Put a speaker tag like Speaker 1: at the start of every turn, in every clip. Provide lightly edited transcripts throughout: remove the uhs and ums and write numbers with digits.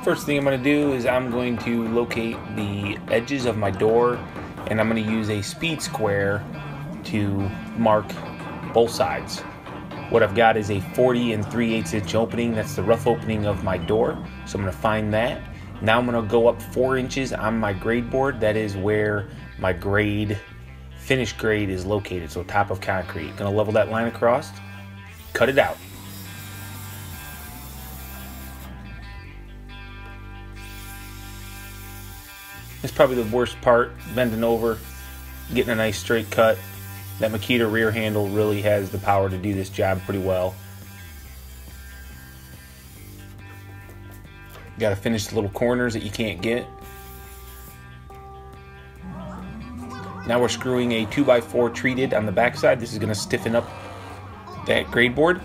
Speaker 1: First thing I'm going to do is I'm going to locate the edges of my door, and I'm going to use a speed square to mark both sides. What I've got is a 40 3/8 inch opening. That's the rough opening of my door. So I'm going to find that. Now I'm going to go up 4 inches on my grade board. That is where my finished grade is located. So top of concrete. Going to level that line across, cut it out. It's probably the worst part, bending over, getting a nice straight cut. That Makita rear handle really has the power to do this job pretty well. Got to finish the little corners that you can't get. Now we're screwing a 2x4 treated on the backside. This is going to stiffen up that grade board.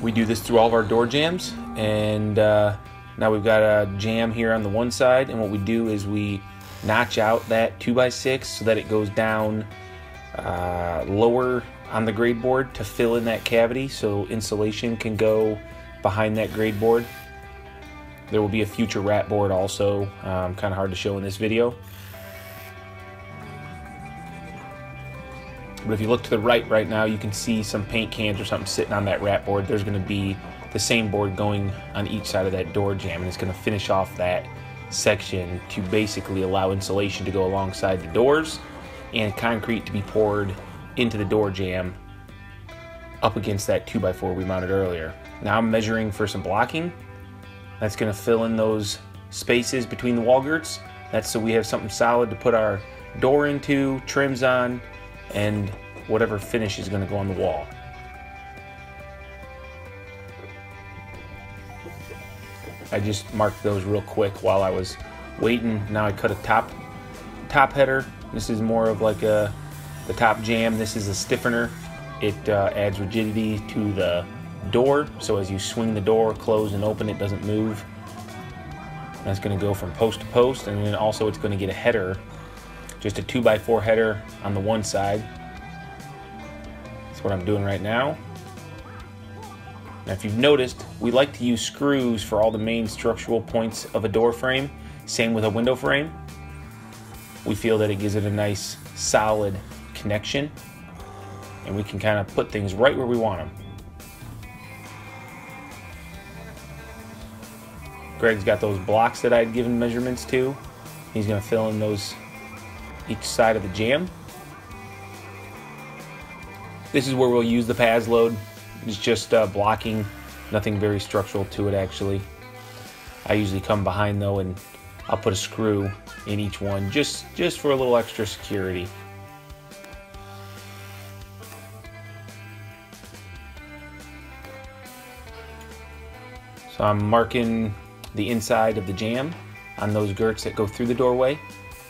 Speaker 1: We do this through all of our door jambs, and now we've got a jamb here on the one side, and what we do is we notch out that 2x6 so that it goes down lower on the grade board to fill in that cavity so insulation can go behind that grade board. There will be a future rat board also, kind of hard to show in this video. But if you look to the right now, you can see some paint cans or something sitting on that rat board. There's going to be the same board going on each side of that door jamb, and it's going to finish off that section to basically allow insulation to go alongside the doors and concrete to be poured into the door jamb up against that 2x4 we mounted earlier. Now I'm measuring for some blocking. That's going to fill in those spaces between the wall girts. That's so we have something solid to put our door into, trims on, and whatever finish is going to go on the wall. I just marked those real quick while I was waiting. Now I cut a top header. This is more of like the top jamb. This is a stiffener. It adds rigidity to the door, so as you swing the door, close and open, it doesn't move. That's going to go from post to post, and then also it's going to get a header, just a 2x4 header on the one side. That's what I'm doing right now. Now, if you've noticed, we like to use screws for all the main structural points of a door frame. Same with a window frame. We feel that it gives it a nice solid connection, and we can kind of put things right where we want them. Greg's got those blocks that I'd given measurements to. He's going to fill in those each side of the jamb. This is where we'll use the PAS load. It's just blocking, nothing very structural to it actually. I usually come behind though, and I'll put a screw in each one just for a little extra security. So I'm marking the inside of the jamb on those girts that go through the doorway,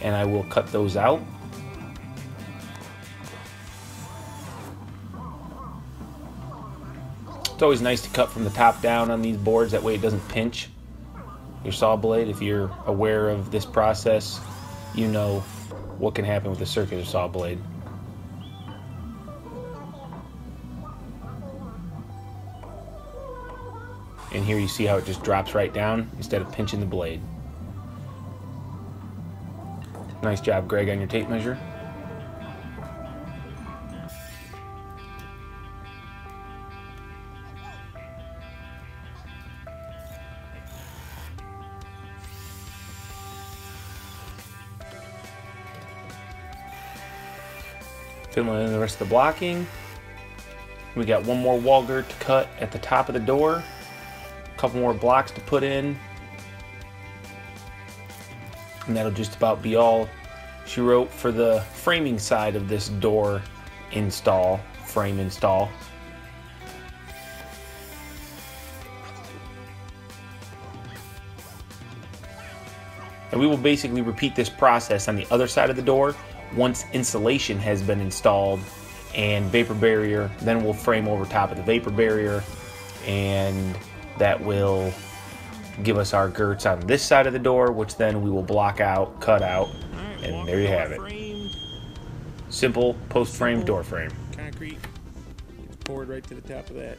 Speaker 1: and I will cut those out. It's always nice to cut from the top down on these boards, that way it doesn't pinch your saw blade. If you're aware of this process, you know what can happen with a circular saw blade. And here you see how it just drops right down instead of pinching the blade. Nice job, Greg, on your tape measure. Filling in the rest of the blocking. We got one more wall girt to cut at the top of the door. A couple more blocks to put in. And that'll just about be all she wrote for the framing side of this door frame install. And we will basically repeat this process on the other side of the door once insulation has been installed and vapor barrier. Then we'll frame over top of the vapor barrier, and that will give us our girts on this side of the door, which then we will block out, cut out, and there you have it. Simple post frame door frame.
Speaker 2: Concrete poured right to the top of that.